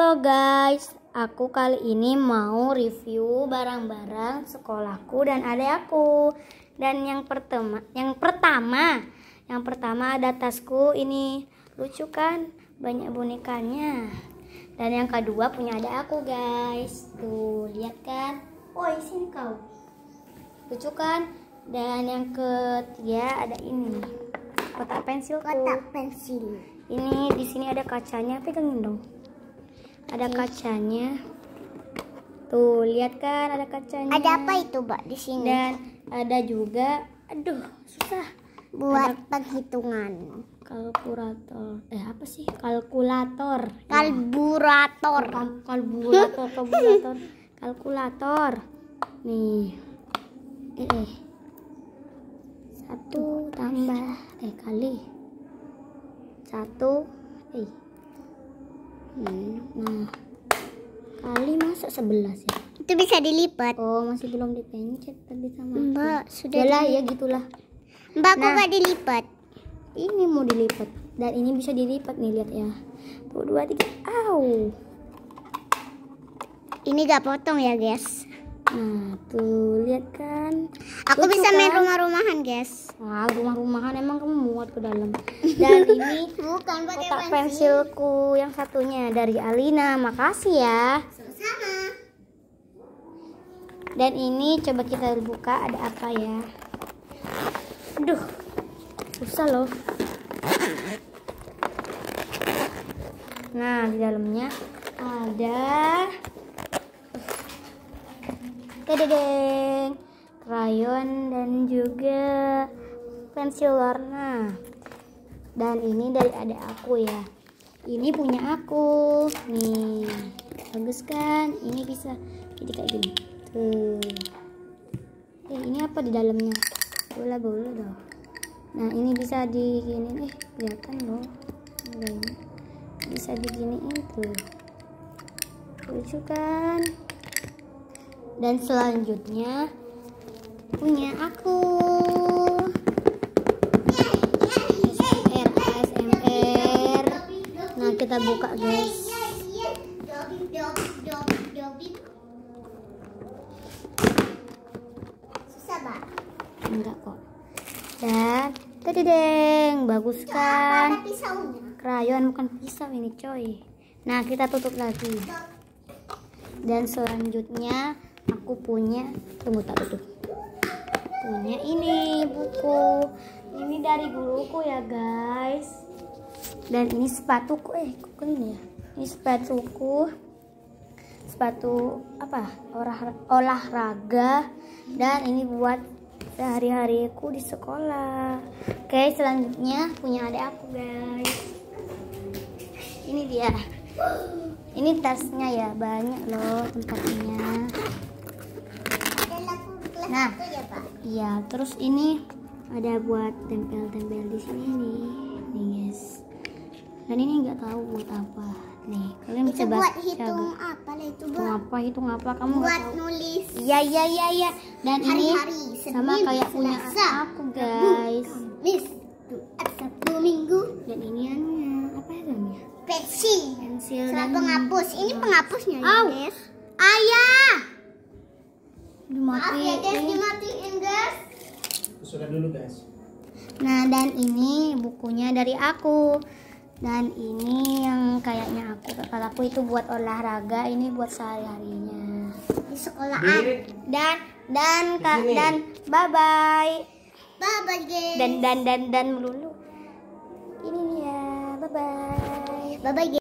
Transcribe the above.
Halo guys, aku kali ini mau review barang-barang sekolahku dan adik aku. Dan yang pertama ada tasku ini, lucu kan, banyak bonekanya. Dan yang kedua punya adik aku guys, tuh lihat kan, oh sini kau, lucu kan. Dan yang ketiga ada ini, kotak pensilku. Kotak pensil. Ini di sini ada kacanya, pegangin dong. Ada kacanya. Tuh, lihat kan ada kacanya. Ada apa itu, Mbak, di sini? Dan ada juga, aduh, susah. Buat penghitungan. Kalkulator. Apa sih? Kalkulator. Karburator. Kalkulator. Nih. Satu tambah kali 1 nah kali masa 11 ya, Itu bisa dilipat. oh masih belum dipencet tadi sama Mbak, sudah lah ya gitulah. Mbak, kok Nah. nggak dilipat? Ini mau dilipat dan ini bisa dilipat nih, lihat ya. Tuh 2 3, au. Ini gak potong ya, guys. Nah tuh lihat kan, Aku lucu bisa main kan? rumah-rumahan, guys. Wah, rumah-rumahan emang kamu muat ke dalam. Dan ini Bukan pakai kotak pensilku yang satunya dari Alina, makasih ya. Sama. Dan ini coba kita buka, ada apa ya? Aduh, susah loh. Nah, di dalamnya ada tadadeng, krayon dan juga pensil warna. Dan ini dari adik aku ya. Ini punya aku. Nih, bagus kan? Ini bisa jadi kayak gini. Tuh. Ini apa di dalamnya? Bola-bola dong. Nah, ini bisa diginiin. Kelihatan loh. Ini bisa diginiin tuh. Lucu kan? Dan selanjutnya punya aku. ASMR. Nah, kita buka guys. Susah, Mbak. Enggak kok. Dan tadadeng, bagus kan? Ada pisaunya. Krayon bukan pisau ini coy. Nah, kita tutup lagi. Dan selanjutnya aku punya, tunggu tak tutup. Punya ini buku. Ini dari guruku ya guys. Dan ini sepatuku, kok ini ya? Ini sepatuku. Sepatu apa? Olahraga. Dan ini buat sehari-hariku di sekolah. Oke, selanjutnya punya adik aku guys. Ini dia. Ini tasnya ya, banyak loh tempatnya. Nah, ya, Pak. iya, terus ini ada buat tempel-tempel di sini nih guys. Dan ini nggak tahu buat apa. Nih, kalian bisa Itu baca. buat hitung apa lah itu, Mbak? Hitung apa? Kamu nggak Buat tahu? nulis Iya. Dan hari-hari, ini sama Senin, kayak punya Selasa, aku guys. Kamis, Jumat, Sabtu, Minggu. Dan ini anunya apa ya namanya? Pensil Sama dan penghapus. Ini penghapusnya ya, Au. guys. Ayah. Maaf ya, guys, dimatiin. dimatiin, guys. Sudah dulu guys. Nah, dan ini bukunya dari aku. Dan ini yang kayaknya aku itu buat olahraga, ini buat sehari-harinya Di sekolahan. dan Di sini. bye bye. Bye-bye, guys. Dan melulu ini ya, bye bye. Bye-bye, guys.